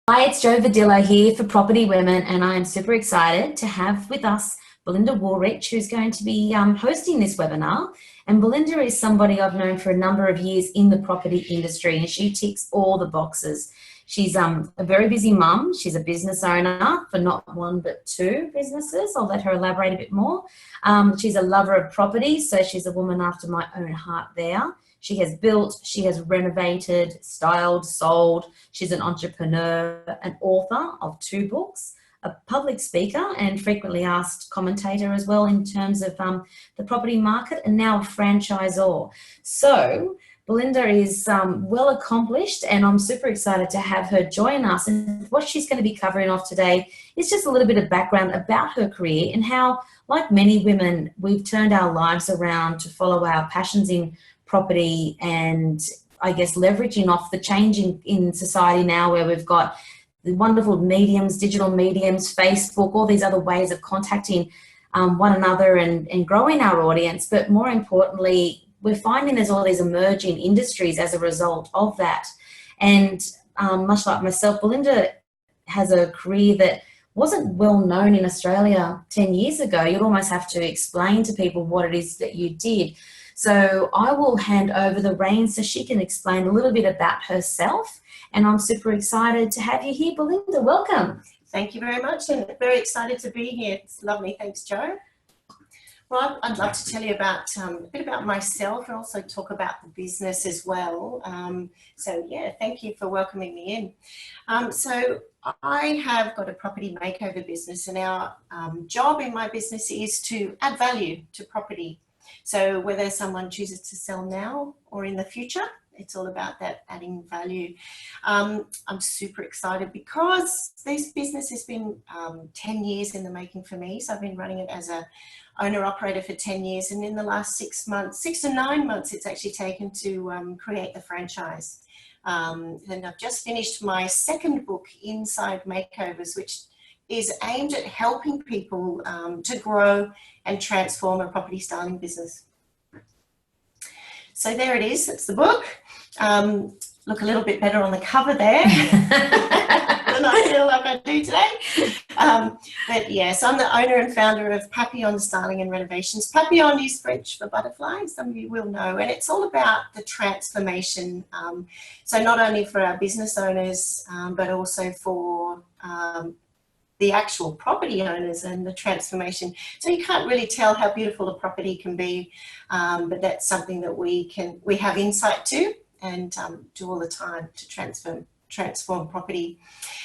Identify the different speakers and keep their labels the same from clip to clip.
Speaker 1: Hi, it's Jo Vadillo here for Property Women, and I am super excited to have with us Belinda Woolrych, who's going to be hosting this webinar. And Belinda is somebody I've known for a number of years in the property industry, and she ticks all the boxes. She's a very busy mum. She's a business owner for not one but two businesses. I'll let her elaborate a bit more. She's a lover of property, so she's a woman after my own heart there. She has built, she has renovated, styled, sold. She's an entrepreneur, an author of 2 books, a public speaker and frequently asked commentator as well in terms of the property market, and now a franchisor. So Belinda is well accomplished, and I'm super excited to have her join us. And what she's going to be covering off today is just a little bit of background about her career and how, like many women, we've turned our lives around to follow our passions in property, and I guess leveraging off the change in society now, where we've got the wonderful mediums, digital mediums, Facebook, all these other ways of contacting one another and growing our audience. But more importantly, we're finding there's all these emerging industries as a result of that. And much like myself, Belinda has a career that wasn't well known in Australia 10 years ago. You'd almost have to explain to people what it is that you did. So I will hand over the reins so she can explain a little bit about herself. And I'm super excited to have you here, Belinda. Welcome.
Speaker 2: Thank you very much, and very excited to be here. It's lovely. Thanks, Jo. Well, I'd love to tell you about a bit about myself and also talk about the business as well. So yeah, thank you for welcoming me in. So I have got a property makeover business, and our job in my business is to add value to property. So whether someone chooses to sell now or in the future, it's all about that adding value. I'm super excited because this business has been 10 years in the making for me. So I've been running it as a owner-operator for 10 years. And in the last 6 months, 6 to 9 months, it's actually taken to create the franchise. And I've just finished my 2nd book, Inside Makeovers, which is aimed at helping people to grow and transform a property styling business. So there it is, that's the book. Look a little bit better on the cover there than I feel like I do today. But yes, I'm the owner and founder of Papillon Styling and Renovations. Papillon is French for butterfly, some of you will know, and it's all about the transformation. So not only for our business owners, but also for the actual property owners and the transformation. So you can't really tell how beautiful a property can be, but that's something that we have insight to and do all the time to transform property.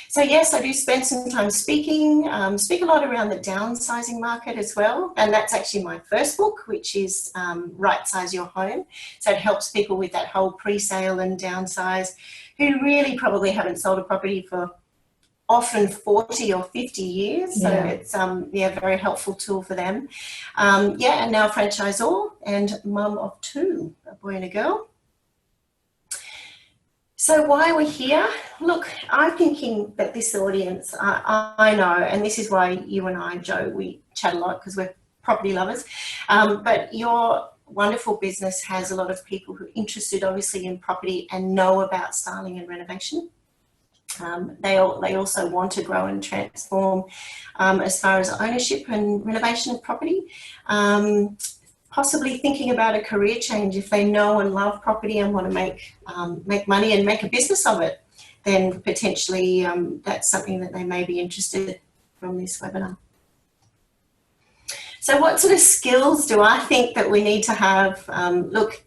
Speaker 2: So yes, I do spend some time speaking, speak a lot around the downsizing market as well. And that's actually my 1st book, which is Right Size Your Home. So it helps people with that whole pre-sale and downsize who really probably haven't sold a property for often 40 or 50 years. So it's a very helpful tool for them. And now a franchisor and mum of 2, a boy and a girl. So why we're here? Look, I'm thinking that this audience, I know, and this is why you and I, Jo, we chat a lot because we're property lovers, but your wonderful business has a lot of people who are interested obviously in property and know about styling and renovation. They also want to grow and transform as far as ownership and renovation of property. Possibly thinking about a career change if they know and love property and want to make money and make a business of it, then potentially that's something that they may be interested in from this webinar. So what sort of skills do I think that we need to have? Look,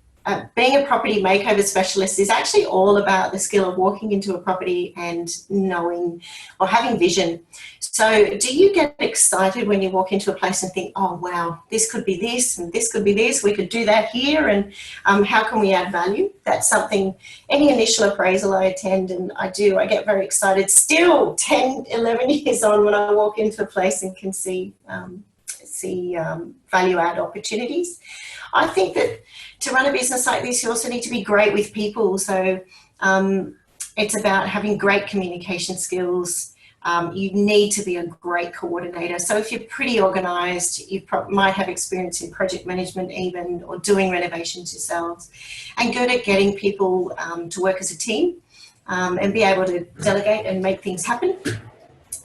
Speaker 2: being a property makeover specialist is actually all about the skill of walking into a property and knowing or having vision. So do you get excited when you walk into a place and think, oh, wow, this could be this and this could be this, we could do that here, and how can we add value? That's something, any initial appraisal I attend, and I get very excited still 10, 11 years on when I walk into a place and can see value add opportunities. I think that to run a business like this, you also need to be great with people. So it's about having great communication skills. You need to be a great coordinator. So if you're pretty organised, you might have experience in project management even, or doing renovations yourselves, and good at getting people to work as a team. and be able to delegate and make things happen.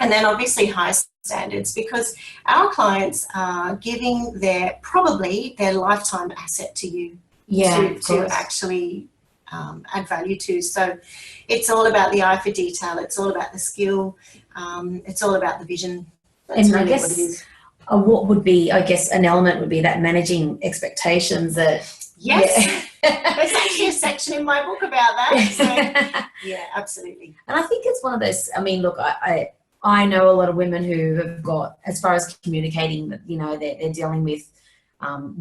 Speaker 2: And then obviously high standards, because our clients are giving probably their lifetime asset to you to actually add value to. So it's all about the eye for detail. It's all about the skill. It's all about the vision. That's
Speaker 1: and
Speaker 2: really
Speaker 1: I guess
Speaker 2: what it is.
Speaker 1: What would be, I guess, an element would be that managing expectations. That
Speaker 2: yes, there's actually a section in my book about that. So yeah, absolutely.
Speaker 1: And I think it's one of those. I mean, look, I know a lot of women who have got, as far as communicating, that they're dealing with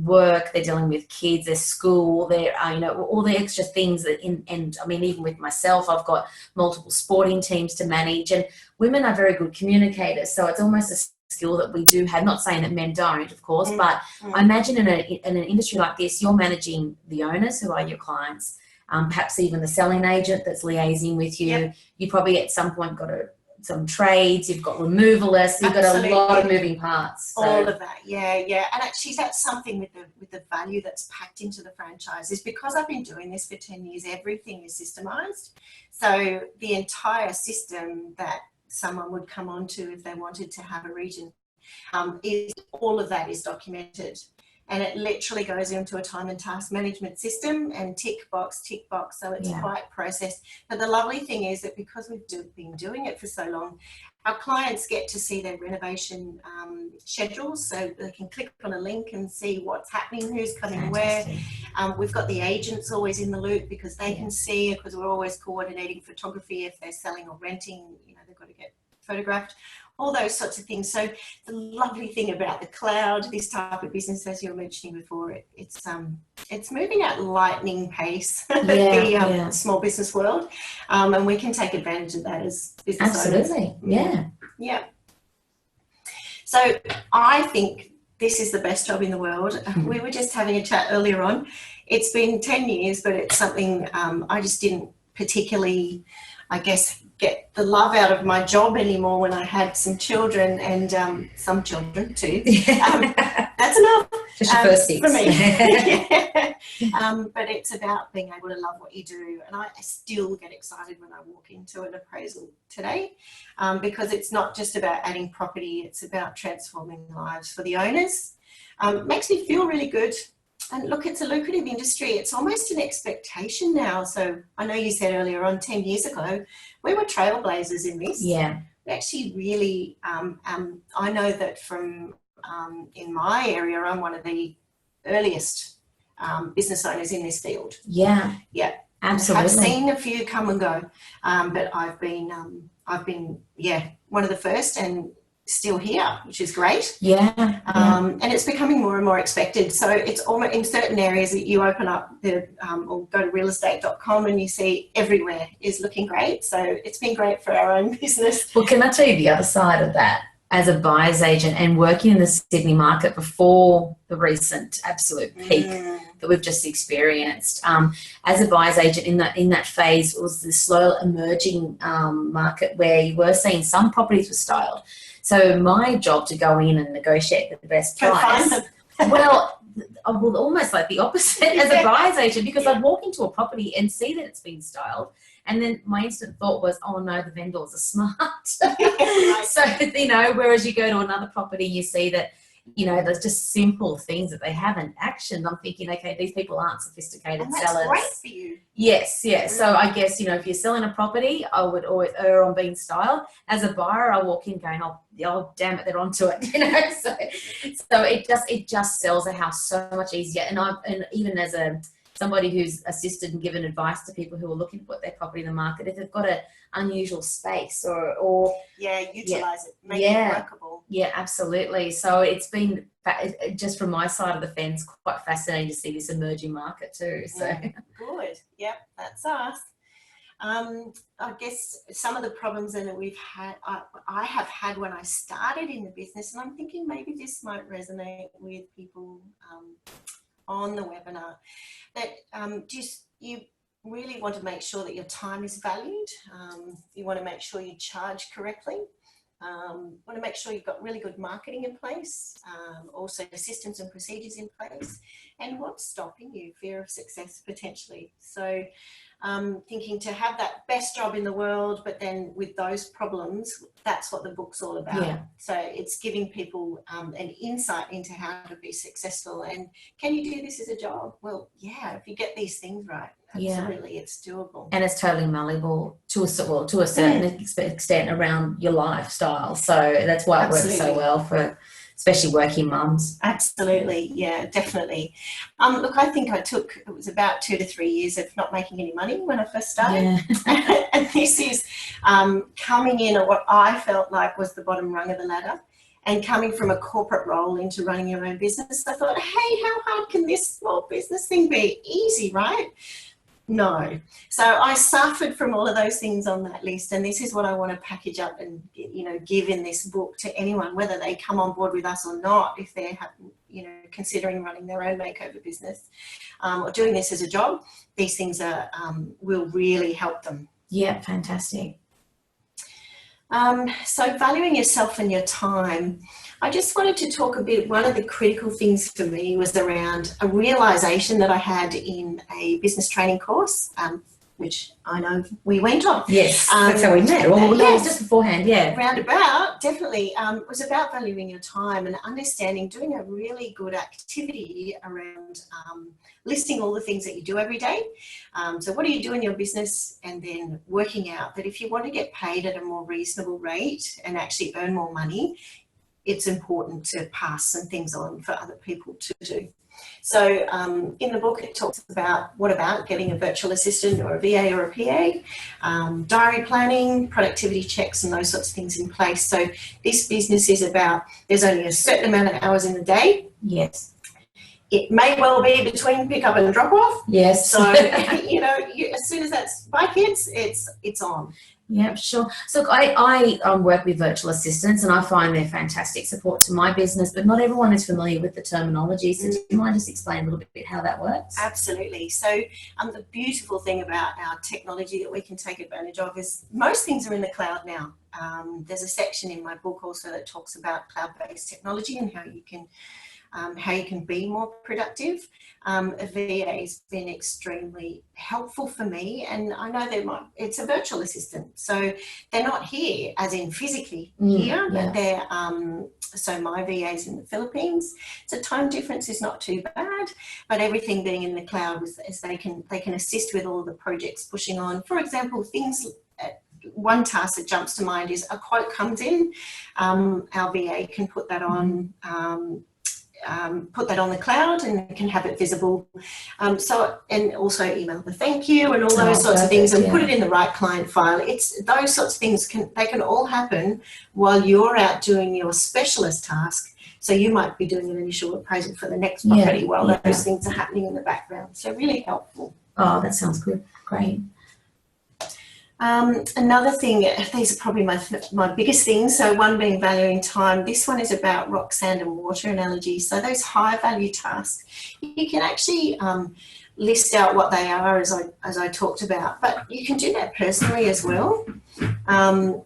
Speaker 1: work, they're dealing with kids, their school, their all the extra things and I mean, even with myself, I've got multiple sporting teams to manage, and women are very good communicators. So it's almost a skill that we do have. Not saying that men don't, of course, but I imagine in an industry like this, you're managing the owners who are your clients, perhaps even the selling agent that's liaising with you.
Speaker 2: Yep.
Speaker 1: You probably at some point got some trades, you've got removalists, you've
Speaker 2: Absolutely.
Speaker 1: got a lot of moving parts. So.
Speaker 2: All of that, yeah. And actually that's something with the value that's packed into the franchise, is because I've been doing this for 10 years, everything is systemized. So the entire system that someone would come onto if they wanted to have a region, all of that is documented. And it literally goes into a time and task management system, and tick box. So it's quite processed. But the lovely thing is that because we've been doing it for so long, our clients get to see their renovation schedules. So they can click on a link and see what's happening, who's coming where. We've got the agents always in the loop, because they can see, because we're always coordinating photography. If they're selling or renting, they've got to get photographed. All those sorts of things. So the lovely thing about the cloud, this type of business, as you were mentioning before, it's moving at lightning pace, the small business world, and we can take advantage of that as business owners.
Speaker 1: Absolutely,
Speaker 2: yeah. So I think this is the best job in the world. We were just having a chat earlier on. It's been 10 years, but it's something I just didn't particularly, I guess, get the love out of my job anymore when I had some children, and some children too. That's enough.
Speaker 1: Just your first six.
Speaker 2: For me. But it's about being able to love what you do. And I still get excited when I walk into an appraisal today, because it's not just about adding property, it's about transforming lives for the owners. It makes me feel really good. And look, it's a lucrative industry. It's almost an expectation now. So I know you said earlier on, 10 years ago, we were trailblazers in this.
Speaker 1: Yeah.
Speaker 2: We actually really, I know that from in my area, I'm one of the earliest business owners in this field.
Speaker 1: Yeah.
Speaker 2: Yeah.
Speaker 1: Absolutely.
Speaker 2: I've seen a few come and go, but I've been, one of the first, and still here, which is great. And it's becoming more and more expected. So it's almost in certain areas that you open up or go to realestate.com and you see everywhere is looking great. So it's been great for our own business.
Speaker 1: Well, can I tell you the other side of that? As a buyer's agent and working in the Sydney market before the recent absolute peak that we've just experienced, as a buyer's agent in that phase, it was the slow emerging market where you were seeing some properties were styled. So my job to go in and negotiate the best price, well, almost like the opposite as a buyer's agent, because I'd walk into a property and see that it's been styled, and then my instant thought was, oh no, the vendors are smart. So, whereas you go to another property, you see that, there's just simple things that they haven't actioned. I'm thinking, okay, these people aren't sophisticated
Speaker 2: and that's
Speaker 1: sellers.
Speaker 2: Great for you.
Speaker 1: Yes. So I guess, if you're selling a property, I would always err on being styled. As a buyer, I walk in going, oh damn it, they're onto it. So it just sells a house so much easier. And even as somebody who's assisted and given advice to people who are looking to put their property in the market, if they've got an unusual space or
Speaker 2: utilize it, make it workable.
Speaker 1: Yeah, absolutely. So it's been, just from my side of the fence, quite fascinating to see this emerging market too. So
Speaker 2: good. Yep, that's us. I guess some of the problems that we've had, I have had when I started in the business, and I'm thinking maybe this might resonate with people on the webinar, that you really want to make sure that your time is valued. You want to make sure you charge correctly. Want to make sure you've got really good marketing in place, also systems and procedures in place, and what's stopping you? Fear of success potentially. So thinking to have that best job in the world, but then with those problems, that's what the book's all about.
Speaker 1: Yeah.
Speaker 2: So it's giving people an insight into how to be successful. And can you do this as a job? Well, yeah, if you get these things right, absolutely, it's doable.
Speaker 1: And it's totally malleable to a certain extent around your lifestyle. So that's why it works so well for especially working mums.
Speaker 2: Absolutely, yeah, definitely. Look, I think it was about 2 to 3 years of not making any money when I first started. Yeah. And this is coming in at what I felt like was the bottom rung of the ladder, and coming from a corporate role into running your own business. I thought, hey, how hard can this small business thing be? Easy, right? No. So I suffered from all of those things on that list, and this is what I want to package up and, you know, give in this book to anyone, whether they come on board with us or not, if they're, you know, considering running their own makeover business or doing this as a job. These things are will really help them.
Speaker 1: Yeah, fantastic.
Speaker 2: So valuing yourself and your time. I just wanted to talk a bit, one of the critical things for me was around a realisation that I had in a business training course, which I know we went on.
Speaker 1: Yes, that's how we met. Well, yes, just beforehand, yeah.
Speaker 2: Roundabout, definitely. It was about valuing your time and understanding, doing a really good activity around listing all the things that you do every day. So what do you do in your business, and then working out that if you want to get paid at a more reasonable rate and actually earn more money, it's important to pass some things on for other people to do. So in the book, it talks about what about getting a virtual assistant or a VA or a PA, diary planning, productivity checks, and those sorts of things in place. So this business is about, there's only a certain amount of hours in the day.
Speaker 1: Yes.
Speaker 2: It may well be between pick up and drop off.
Speaker 1: Yes.
Speaker 2: So, you know, as soon as that's by kids, it's on.
Speaker 1: Yeah, sure. So I work with virtual assistants, and I find they're fantastic support to my business, but not everyone is familiar with the terminology. So do you mind just explain a little bit how that works?
Speaker 2: Absolutely. So the beautiful thing about our technology that we can take advantage of is most things are in the cloud now. There's a section in my book also that talks about cloud-based technology and how you can be more productive. A VA has been extremely helpful for me, and I know it's a virtual assistant, so they're not here as in physically here, but they're so my VA's in the Philippines, so time difference is not too bad, but everything being in the cloud is they can assist with all the projects pushing on. For example, things. One task that jumps to mind is a quote comes in, our VA can put that on. Put that on the cloud and can have it visible. And also email the thank you and all those sorts of things, and put it in the right client file. It's those sorts of things they can all happen while you're out doing your specialist task. So you might be doing an initial appraisal for the next property while those things are happening in the background. So really helpful.
Speaker 1: Oh, that sounds good. Great.
Speaker 2: Another thing, these are probably my biggest things. So one being valuing time. This one is about rock, sand and water analogy. So those high value tasks, you can actually list out what they are as I talked about, but you can do that personally as well.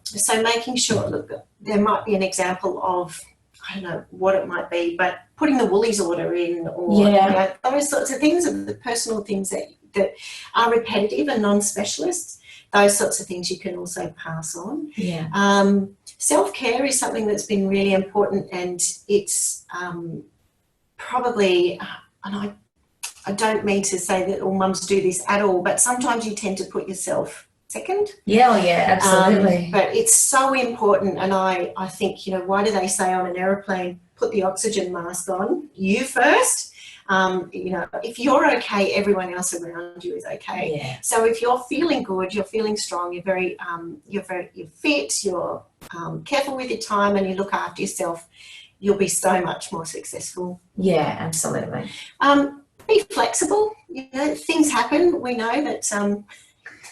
Speaker 2: So making sure, look, there might be an example of, I don't know what it might be, but putting the Woolies order in, or you know, those sorts of things, are the personal things that are repetitive and non-specialists. Those sorts of things you can also pass on.
Speaker 1: Yeah.
Speaker 2: Self-care is something that's been really important, and it's probably, and I don't mean to say that all mums do this at all, but sometimes you tend to put yourself second.
Speaker 1: Yeah, absolutely.
Speaker 2: But it's so important, and I think, you know, why do they say on an aeroplane, put the oxygen mask on, you first? You know, if you're okay, everyone else around you is okay.
Speaker 1: Yeah.
Speaker 2: So if you're feeling good, you're feeling strong, you're fit, you're careful with your time, and you look after yourself, you'll be so much more successful.
Speaker 1: Yeah, absolutely.
Speaker 2: Be flexible. You know, things happen. We know that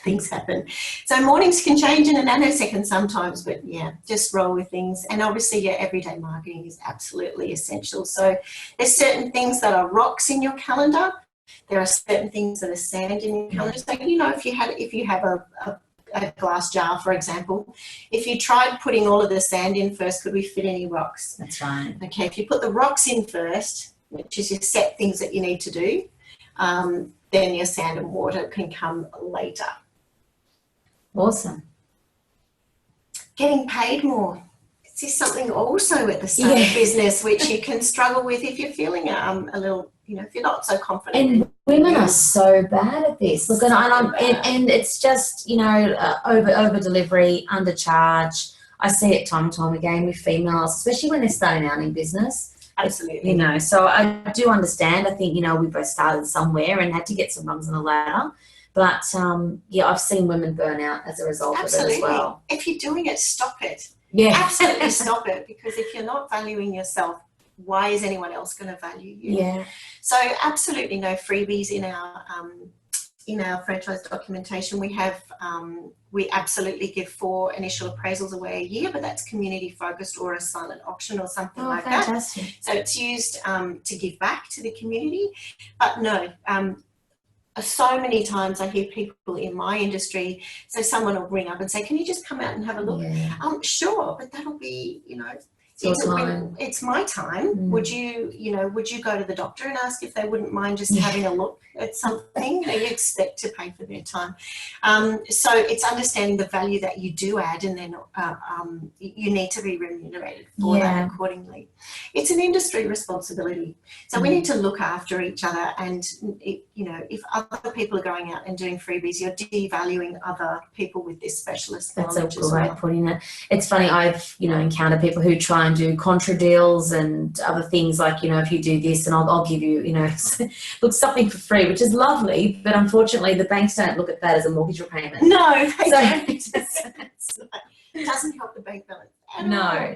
Speaker 2: things happen. So mornings can change in a nanosecond sometimes, but yeah, just roll with things. And obviously your everyday marketing is absolutely essential. So there's certain things that are rocks in your calendar. There are certain things that are sand in your calendar. So, you know, if you have a glass jar, for example, if you tried putting all of the sand in first, could we fit any rocks?
Speaker 1: That's right.
Speaker 2: Okay, if you put the rocks in first, which is your set things that you need to do, then your sand and water can come later.
Speaker 1: Awesome.
Speaker 2: Getting paid more. This is something also at the start of business which you can struggle with if you're feeling a little, if you're not so confident.
Speaker 1: And women are so bad at this. Look, and it's just, over delivery, undercharge. I see it time and time again with females, especially when they're starting out in business.
Speaker 2: Absolutely.
Speaker 1: So I do understand. I think, we both started somewhere and had to get some rungs on the ladder. But, I've seen women burn out as a result of it as well.
Speaker 2: If you're doing it, stop it.
Speaker 1: Yeah.
Speaker 2: Absolutely stop it, because if you're not valuing yourself, why is anyone else going to value you?
Speaker 1: Yeah.
Speaker 2: So absolutely no freebies in our franchise documentation. We absolutely give 4 initial appraisals away a year, but that's community focused or a silent auction or something like
Speaker 1: fantastic.
Speaker 2: that. So it's used to give back to the community. But no, so many times I hear people in my industry, so someone will ring up and say, can you just come out and have a look?
Speaker 1: Yeah.
Speaker 2: Sure, but that'll be, it's my time. Would you go to the doctor and ask if they wouldn't mind just having a look at something? You expect to pay for their time. So it's understanding the value that you do add, and then you need to be remunerated for that accordingly. It's an industry responsibility. So we need to look after each other, and if other people are going out and doing freebies, you're devaluing other people with this specialist knowledge.
Speaker 1: That's a great way of putting it. It's funny, I've encountered people who try and do contra deals and other things like, if you do this and I'll give you, look, something for free, which is lovely, but unfortunately the banks don't look at that as a mortgage repayment.
Speaker 2: No, they don't. It doesn't help the bank balance.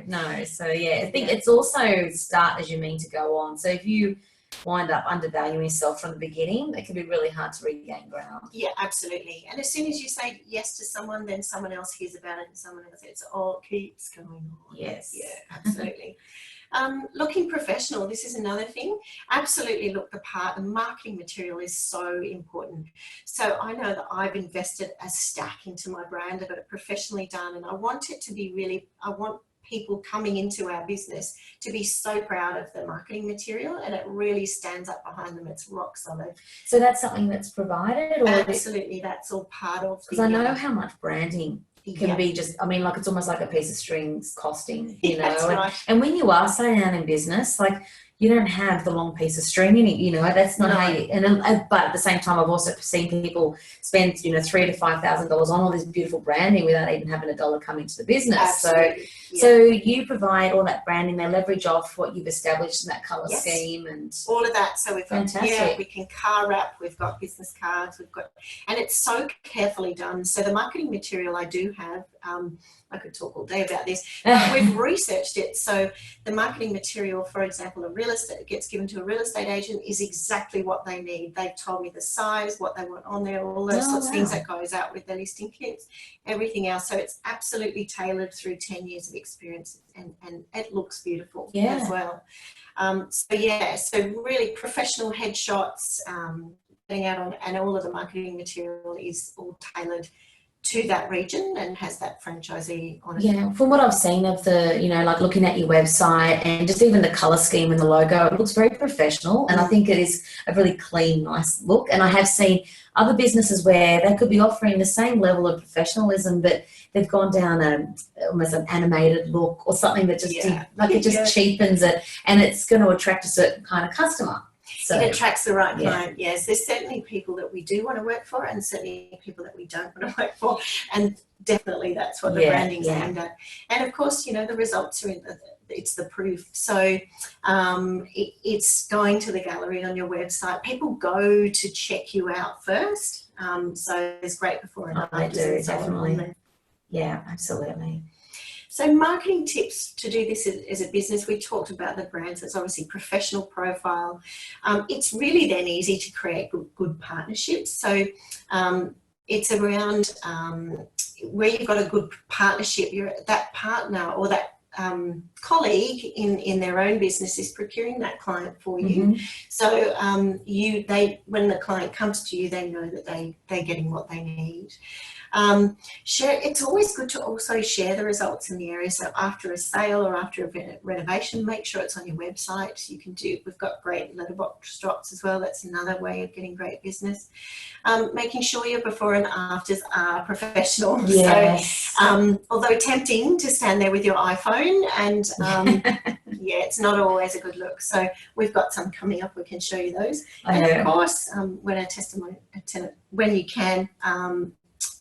Speaker 1: No. So I think it's also start as you mean to go on. So if you wind up undervaluing yourself from the beginning, it can be really hard to regain ground.
Speaker 2: Yeah, absolutely. And as soon as you say yes to someone, then someone else hears about it and someone else, it all keeps going on.
Speaker 1: Yes.
Speaker 2: Yeah, absolutely. Looking professional, this is another thing. Absolutely look the part. And marketing material is so important. So I know that I've invested a stack into my brand. I've got it professionally done, and I want it to be I want people coming into our business to be so proud of the marketing material, and it really stands up behind them. It's rock solid.
Speaker 1: So that's something that's provided? Or
Speaker 2: absolutely, that's all part of.
Speaker 1: Because I know how much branding can be just, it's almost like a piece of strings costing,
Speaker 2: That's right.
Speaker 1: And when you are starting out in business, you don't have the long piece of string in it, that's not how you, but at the same time, I've also seen people spend, $3,000 to $5,000 on all this beautiful branding without even having a dollar coming to the business.
Speaker 2: Absolutely.
Speaker 1: So you provide all that branding, they leverage off what you've established in that colour scheme and
Speaker 2: all of that. So we've got,
Speaker 1: fantastic.
Speaker 2: We can car wrap, we've got business cards, and it's so carefully done. So the marketing material I do have, I could talk all day about this. We've researched it. So the marketing material, for example, gets given to a real estate agent is exactly what they need. They've told me the size, what they want on there, all those sorts of things that goes out with the listing kits, everything else. So it's absolutely tailored through 10 years of experience, and it looks beautiful as well. So really professional headshots, getting out on, and all of the marketing material is all tailored to that region and has that franchisee on it.
Speaker 1: Yeah, from what I've seen of the, looking at your website and just even the colour scheme and the logo, it looks very professional, and I think it is a really clean, nice look. And I have seen other businesses where they could be offering the same level of professionalism, but they've gone down almost an animated look or something that just it just cheapens it, and it's going to attract a certain kind of customer. So,
Speaker 2: it attracts the right client. Yes, there's certainly people that we do want to work for, and certainly people that we don't want to work for, and definitely that's what the branding's aimed at. And of course, the results are it's the proof. So it's going to the gallery on your website. People go to check you out first. So there's great before and after.
Speaker 1: I do, definitely. Yeah, absolutely.
Speaker 2: So marketing tips to do this as a business, we talked about the brands. It's obviously professional profile. It's really then easy to create good partnerships. So it's around where you've got a good partnership, that partner or that colleague in their own business is procuring that client for you. So when the client comes to you, they know that they're getting what they need. It's always good to also share the results in the area. So after a sale or after a renovation, make sure it's on your website. We've got great letterbox drops as well. That's another way of getting great business. Making sure your before and afters are professional.
Speaker 1: Yes.
Speaker 2: So although tempting to stand there with your iPhone and it's not always a good look. So we've got some coming up. We can show you those. And of course, when you can,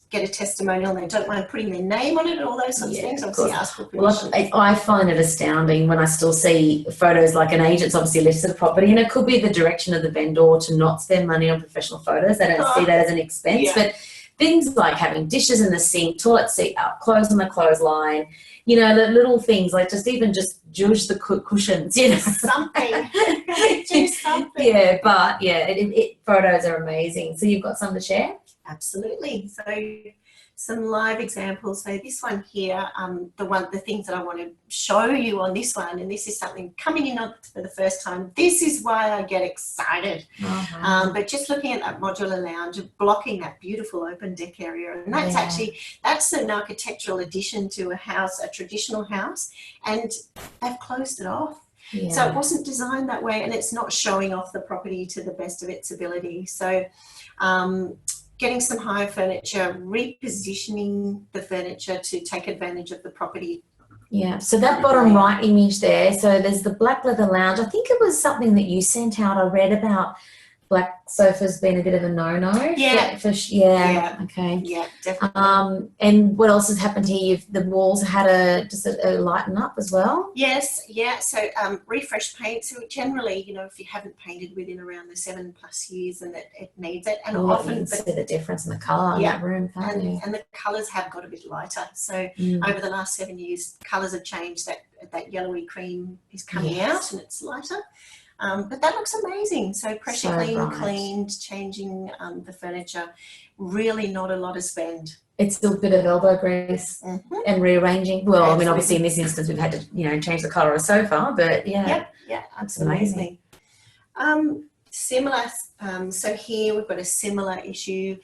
Speaker 2: get a testimonial and they don't mind putting their name on it and all those sorts of things, obviously ask for permission.
Speaker 1: Well, I find it astounding when I still see photos like an agent's obviously listed a property, and it could be the direction of the vendor to not spend money on professional photos. They don't see that as an expense, but things like having dishes in the sink, toilet seat up, clothes on the clothesline, the little things like just juice the cushions,
Speaker 2: Something. Do something.
Speaker 1: Yeah, but photos are amazing. So you've got some to share?
Speaker 2: Absolutely. So some live examples. So this one here, the things that I want to show you on this one, and this is something coming in for the first time. This is why I get excited. But just looking at that modular lounge, blocking that beautiful open deck area, and that's an architectural addition to a traditional house, and they've closed it off. Yeah. So it wasn't designed that way, and it's not showing off the property to the best of its ability. So getting some higher furniture, repositioning the furniture to take advantage of the property.
Speaker 1: Yeah, so that bottom right image there, so there's the black leather lounge. I think it was something that you sent out. I read about black sofas being a bit of a no-no.
Speaker 2: Yeah.
Speaker 1: Okay.
Speaker 2: Yeah, definitely.
Speaker 1: And what else has happened here? The walls had a lighten up as well?
Speaker 2: Yes, yeah. So refresh paint. So generally, if you haven't painted within around the 7+ years, and it needs it. And often
Speaker 1: you can see the difference in the colour in that room, can't you?
Speaker 2: And the colours have got a bit lighter. So over the last 7 years, colours have changed. That yellowy cream is coming out and it's lighter. But that looks amazing. So pressure cleaned, changing the furniture, really not a lot of spend.
Speaker 1: It's still a bit of elbow grease and rearranging. Well, absolutely. I mean, obviously in this instance we've had to, change the colour of the sofa, but
Speaker 2: yeah, absolutely. Similar. So here we've got a similar issue,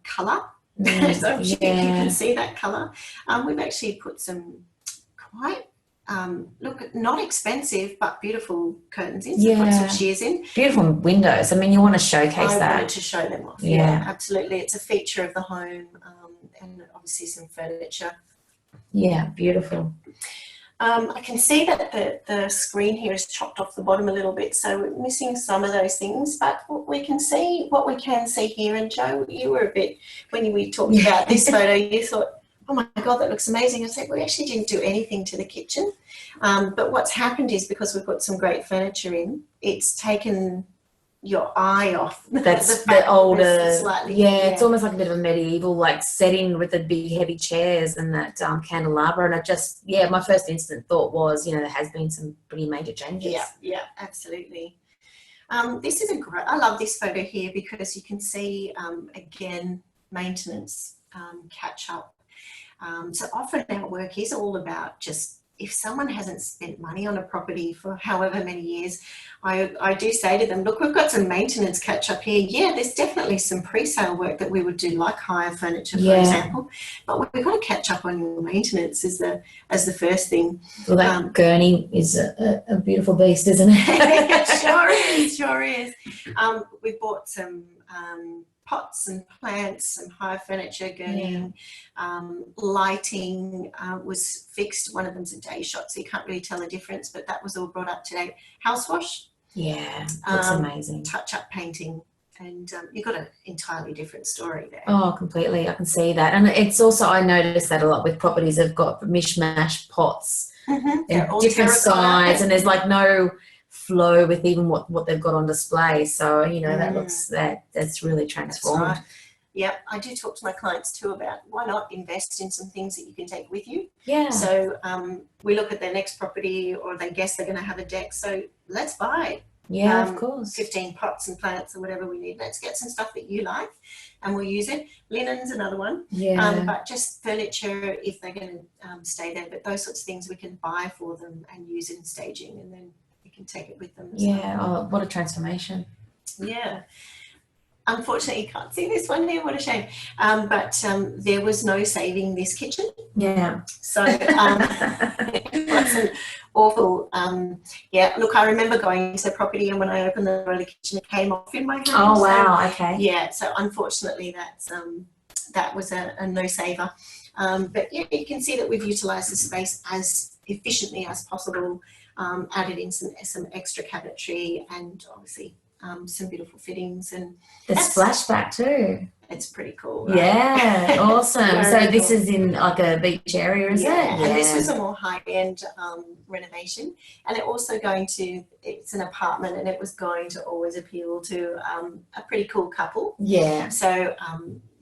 Speaker 2: colour. So I'm sure you can see that colour. We've actually put some quite not expensive but beautiful curtains in. So put some shears in.
Speaker 1: Beautiful windows. I mean, you want to showcase that.
Speaker 2: I wanted to show them off. Yeah, absolutely. It's a feature of the home, and obviously some furniture.
Speaker 1: Yeah, beautiful.
Speaker 2: I can see that the screen here is chopped off the bottom a little bit, so we're missing some of those things, but what we can see here, and Jo, you were a bit, when we talked about this photo, you thought, oh my God, that looks amazing. I said, we actually didn't do anything to the kitchen. But what's happened is, because we've got some great furniture in, it's taken your eye off.
Speaker 1: That's the older, it's almost like a bit of a medieval setting with the big heavy chairs and that candelabra. And it just, my first instant thought was, there has been some pretty major changes.
Speaker 2: Yeah, absolutely. This is I love this photo here because you can see, again, maintenance, catch up. So often our work is all about just, if someone hasn't spent money on a property for however many years, I do say to them, look, we've got some maintenance catch up here. Yeah, there's definitely some pre-sale work that we would do, like hire furniture, for example, but we've got to catch up on your maintenance as the first thing.
Speaker 1: Well, that gurney is a beautiful beast, isn't it?
Speaker 2: It sure is. We bought some pots and plants, some high furniture, gurney, lighting was fixed. One of them's a day shot, so you can't really tell the difference, but that was all brought up today. House wash.
Speaker 1: Yeah, looks amazing.
Speaker 2: Touch-up painting. And you've got an entirely different story there.
Speaker 1: Oh, completely. I can see that. And it's also, I noticed that a lot with properties, they've got mishmash pots. They're all different size, and there's no flow with even what they've got on display. So, that looks, that's really transformed.
Speaker 2: That's right. Yeah, I do talk to my clients too about why not invest in some things that you can take with you.
Speaker 1: Yeah.
Speaker 2: So we look at their next property, or they guess they're going to have a deck. So let's buy it.
Speaker 1: Yeah, of course.
Speaker 2: 15 pots and plants or whatever we need. Let's get some stuff that you like. and we'll use it. Linen's another one.
Speaker 1: Yeah.
Speaker 2: But just furniture, if they're going to stay there. But those sorts of things we can buy for them and use in staging, and then we can take it with them.
Speaker 1: Yeah. Oh, what a transformation.
Speaker 2: Yeah. Unfortunately, you can't see this one here. What a shame. But there was no saving this kitchen.
Speaker 1: Yeah.
Speaker 2: So it wasn't awful. Yeah, look, I remember going into the property, and when I opened the door of the kitchen, it came off in my hand.
Speaker 1: Oh, wow.
Speaker 2: So,
Speaker 1: okay.
Speaker 2: yeah, so unfortunately that was a no saver. But yeah, you can see that we've utilised the space as efficiently as possible, added in some extra cabinetry, and obviously some beautiful fittings, and
Speaker 1: the splashback too.
Speaker 2: It's pretty cool, right?
Speaker 1: Yeah, awesome. So this
Speaker 2: cool.
Speaker 1: is in like a beach area, is it? Yeah.
Speaker 2: And this was a more high-end renovation, and it's an apartment, and it was going to always appeal to a pretty cool couple.
Speaker 1: Yeah.
Speaker 2: So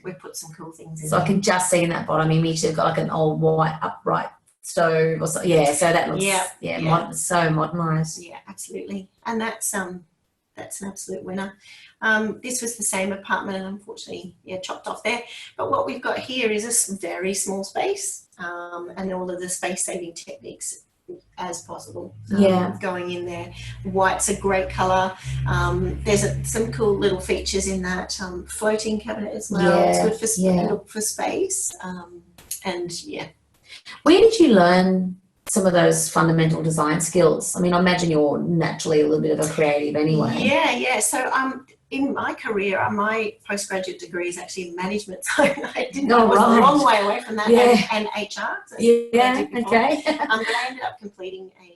Speaker 2: we put some cool things in.
Speaker 1: So I can just see in that bottom image they've got like an old white upright stove or so. Yeah, so that looks so modernised.
Speaker 2: Yeah, absolutely. And that's an absolute winner. This was the same apartment, and unfortunately, chopped off there. But what we've got here is a very small space, and all of the space-saving techniques as possible going in there. White's a great colour. There's some cool little features in that floating cabinet as well. It's good for space.
Speaker 1: Where did you learn some of those fundamental design skills? I mean, I imagine you're naturally a little bit of a creative anyway.
Speaker 2: Yeah. So in my career, my postgraduate degree is actually in management, so I didn't know I was a long way away from that, and HR. So
Speaker 1: okay.
Speaker 2: But I ended up completing a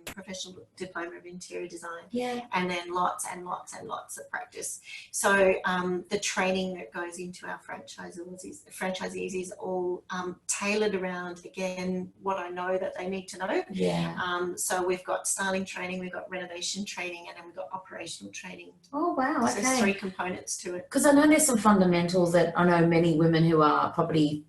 Speaker 2: professional diploma of interior design, and then lots and lots and lots of practice. So the training that goes into our franchisees is all tailored around, again, what I know that they need to know. So we've got styling training, we've got renovation training, and then we've got operational training.
Speaker 1: Oh, wow.
Speaker 2: So there's 3 components to it.
Speaker 1: Because I know there's some fundamentals that I know many women who are property,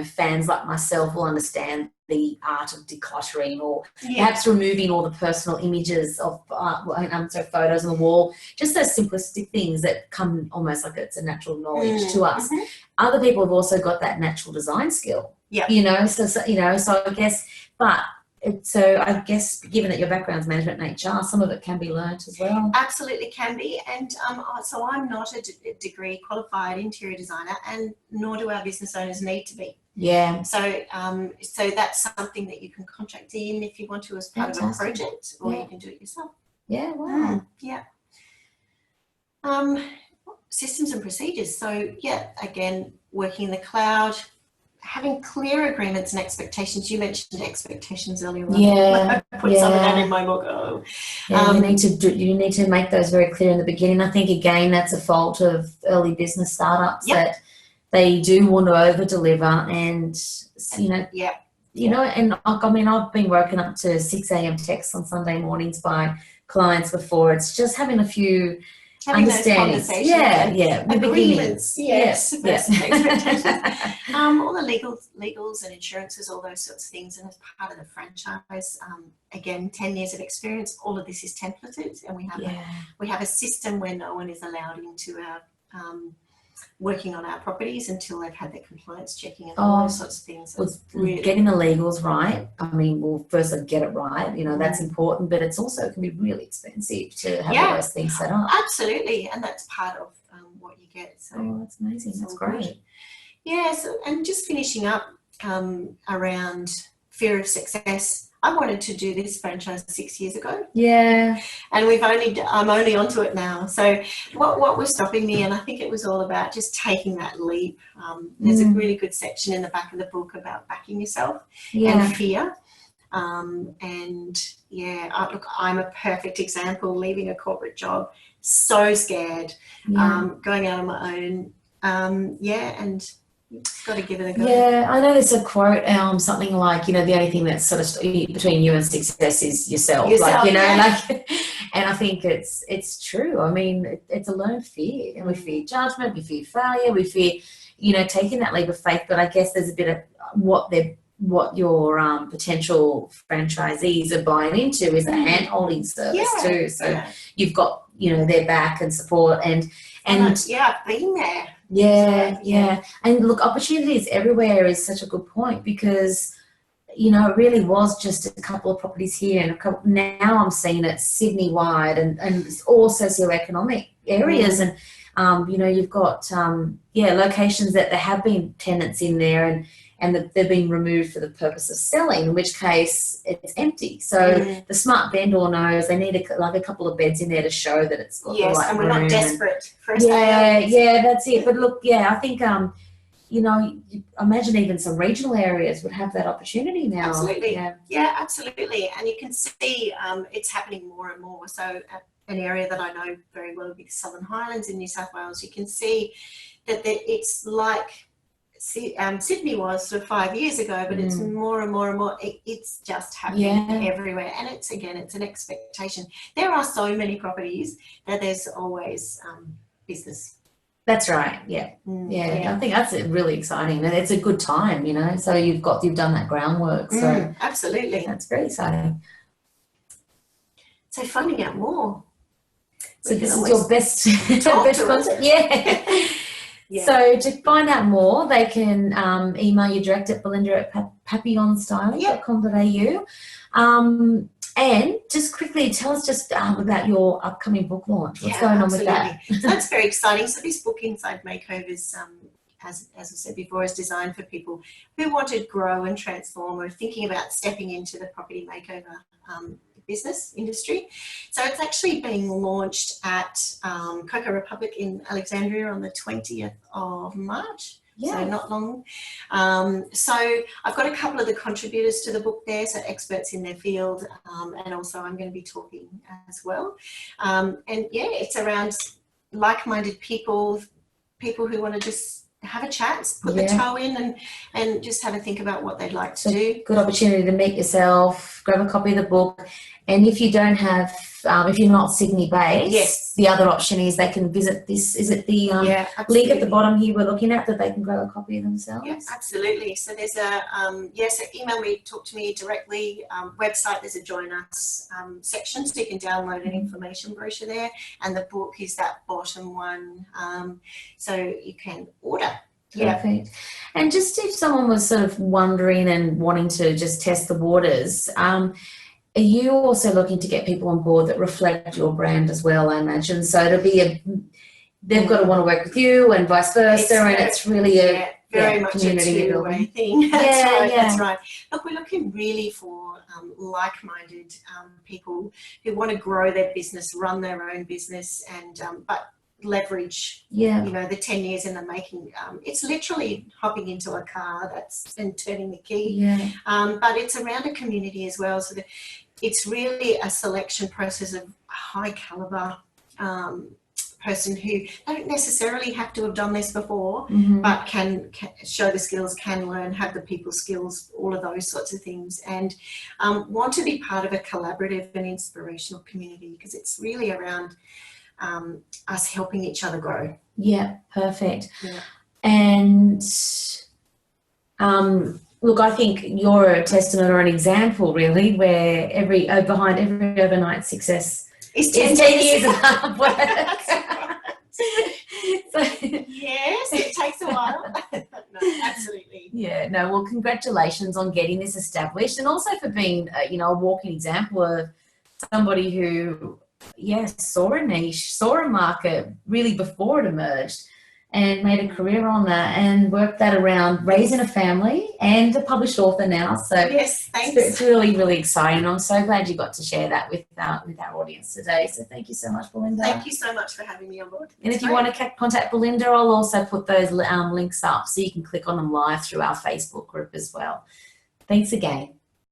Speaker 1: fans like myself will understand the art of decluttering, or perhaps removing all the personal images of photos on the wall, just those simplistic things that come almost like it's a natural knowledge to us. Other people have also got that natural design skill, so I guess, I guess given that your background's management and HR, some of it can be learnt as well.
Speaker 2: Absolutely can be. And so I'm not a degree qualified interior designer, and nor do our business owners need to be.
Speaker 1: Yeah.
Speaker 2: So so that's something that you can contract in if you want to as part of a project, or you can do it yourself.
Speaker 1: Yeah, wow.
Speaker 2: Systems and procedures. So again, working in the cloud, having clear agreements and expectations. You mentioned expectations earlier on.
Speaker 1: Yeah.
Speaker 2: I put some of that in my book.
Speaker 1: You need to make those very clear in the beginning. I think, again, that's a fault of early business startups, that they do want to over deliver, and and I mean, I've been woken up to 6 a.m. texts on Sunday mornings by clients before. It's just having a few understandings.
Speaker 2: Agreements. Expectations. All the legals and insurances, all those sorts of things, and as part of the franchise, again, 10 years of experience, all of this is templated, and we have a system where no one is allowed into our working on our properties until they've had their compliance checking and all those sorts of things. So
Speaker 1: getting the legals right, I mean, well, first get it right, that's important, but it's also, it can be really expensive to have all those things set up.
Speaker 2: Absolutely, and that's part of what you get. So
Speaker 1: that's amazing. That's great.
Speaker 2: Good. Yeah, so, and just finishing up around fear of success. I wanted to do this franchise 6 years ago.
Speaker 1: Yeah.
Speaker 2: And I'm only onto it now. So what was stopping me, and I think it was all about just taking that leap. There's a really good section in the back of the book about backing yourself and fear. I'm a perfect example, leaving a corporate job, so scared, going out on my own. And you've got to give it a go.
Speaker 1: Yeah, I know there's a quote, something like, the only thing that's sort of between you and success is yourself. And I think it's true. I mean, it's a learned fear, and we fear judgment, we fear failure, we fear, taking that leap of faith. But I guess there's a bit of what your potential franchisees are buying into is a hand-holding service too. So you've got, their back and support, and
Speaker 2: I've been there.
Speaker 1: Yeah,
Speaker 2: So,
Speaker 1: yeah. And look, opportunities everywhere is such a good point because, you know, it really was just a couple of properties here and a couple, now I'm seeing it Sydney wide and it's all socioeconomic areas. And, you know, you've got, yeah, locations that there have been tenants in there and that they've been removed for the purpose of selling, in which case it's empty. So the smart vendor knows they need like a couple of beds in there to show that it's got the right
Speaker 2: and we're
Speaker 1: room.
Speaker 2: not desperate for a
Speaker 1: Yeah,
Speaker 2: sale.
Speaker 1: yeah, that's it. But look, yeah, I think, you know, imagine even some regional areas would have that opportunity now.
Speaker 2: Absolutely.
Speaker 1: Yeah,
Speaker 2: absolutely. And you can see it's happening more and more. So an area that I know very well would be the Southern Highlands in New South Wales. You can see that it's like Sydney was sort of 5 years ago, but it's more and more and more. It's just happening everywhere. And it's an expectation. There are so many properties that there's always business.
Speaker 1: that's right. Yeah. I think that's really exciting, and it's a good time, you know. So you've done that groundwork. So
Speaker 2: absolutely,
Speaker 1: that's very exciting.
Speaker 2: So finding out more.
Speaker 1: So this is your best concept. Yeah. So to find out more, they can email you direct at belinda@papillonstyling.com.au. And just quickly tell us just about your upcoming book launch. What's going on with that?
Speaker 2: So that's very exciting. So this book, Inside Makeovers, as I said before, is designed for people who want to grow and transform or thinking about stepping into the property makeover business industry. So it's actually being launched at Cocoa Republic in Alexandria on the 20th of March. So not long. So I've got a couple of the contributors to the book there, so experts in their field, and also I'm going to be talking as well. And yeah, it's around like-minded people who want to just have a chat, put the toe in and just have a think about what they'd like to do.
Speaker 1: Good opportunity to meet yourself, grab a copy of the book. And if you don't have, if you're not Sydney based, the other option is they can visit this, is it the link at the bottom here we're looking at, that they can grab a copy of themselves?
Speaker 2: Yeah, absolutely. So there's a, so email me, talk to me directly, website, there's a join us section, so you can download an information brochure there, and the book is that bottom one, so you can order.
Speaker 1: Perfect. And just if someone was sort of wondering and wanting to just test the waters, are you also looking to get people on board that reflect your brand as well, I imagine? So it'll be they've got to want to work with you and vice versa, and it's really a
Speaker 2: very much a two-way thing. That's right. Look, we're looking really for like-minded people who want to grow their business, run their own business, and but leverage, you know, the 10 years in the making. It's literally hopping into a car and turning the key. But it's around a community as well. So it's really a selection process of high caliber person who don't necessarily have to have done this before, but can show the skills, can learn, have the people skills, all of those sorts of things, and want to be part of a collaborative and inspirational community, because it's really around us helping each other grow.
Speaker 1: Yeah, perfect. And look, I think you're a testament or an example, really, where behind every overnight success is 10 years of hard work.
Speaker 2: So, yes, it takes a while. No, absolutely.
Speaker 1: Yeah, no, well, congratulations on getting this established, and also for being, you know, a walking example of somebody who, saw a niche, saw a market really before it emerged, and made a career on that and worked that around raising a family and a published author now. So
Speaker 2: yes, thanks.
Speaker 1: It's really, really exciting. I'm so glad you got to share that with our audience today. So thank you so much, Belinda.
Speaker 2: Thank you so much for having me on board.
Speaker 1: And if you want to contact Belinda, I'll also put those links up so you can click on them live through our Facebook group as well. Thanks again.